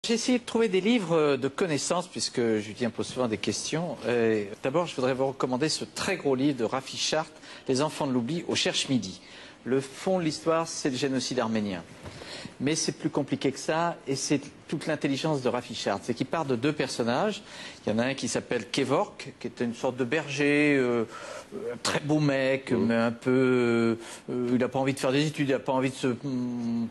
J'ai essayé de trouver des livres de connaissances, puisque Julien pose souvent des questions. D'abord, je voudrais vous recommander ce très gros livre de Rafi Chart, Les enfants de l'oubli au Cherche Midi. Le fond de l'histoire, c'est le génocide arménien. Mais c'est plus compliqué que ça, et c'est toute l'intelligence de Rafi Chart. C'est qu'il part de deux personnages. Il y en a un qui s'appelle Kevork, qui est une sorte de berger, très beau mec, mais un peu... il n'a pas envie de faire des études, il n'a pas envie de se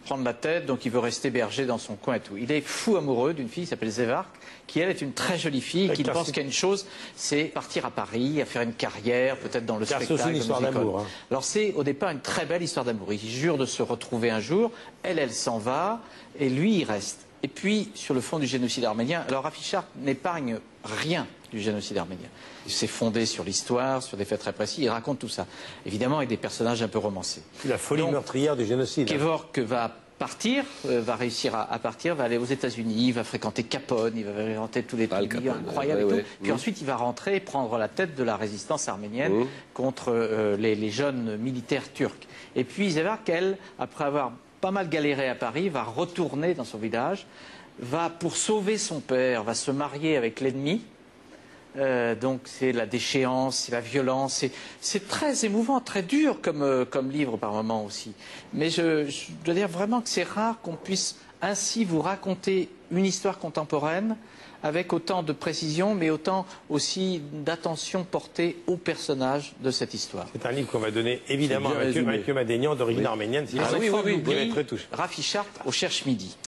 prendre la tête, donc il veut rester berger dans son coin et tout. Il est fou amoureux d'une fille qui s'appelle Zevark, qui elle est une très jolie fille, qui pense qu'il y a une chose, c'est partir à Paris, à faire une carrière, peut-être dans le spectacle. C'est aussi une histoire d'amour. Hein. Alors c'est au départ une très belle histoire d'amour. Il jure de se retrouver un jour, elle s'en va, et lui il reste. Et puis, sur le fond du génocide arménien, alors Rafi Chart n'épargne rien du génocide arménien. C'est fondé sur l'histoire, sur des faits très précis, il raconte tout ça. Évidemment, avec des personnages un peu romancés. La folie meurtrière du génocide. Kevork va partir, va réussir à partir, va aller aux États-Unis, va fréquenter Capone, il va fréquenter tous les pays incroyables et tout. Puis ensuite, il va rentrer et prendre la tête de la résistance arménienne contre les jeunes militaires turcs. Et puis, Zevark, elle, après avoir pas mal galéré à Paris, va retourner dans son village, va, pour sauver son père, va se marier avec l'ennemi. Donc c'est la déchéance, c'est la violence, c'est très émouvant, très dur comme livre par moments aussi. Mais je dois dire vraiment que c'est rare qu'on puisse ainsi vous raconter une histoire contemporaine avec autant de précision, mais autant aussi d'attention portée aux personnages de cette histoire. C'est un livre qu'on va donner évidemment à Mathieu Madénian, d'origine arménienne. Rafi Chart au Cherche Midi.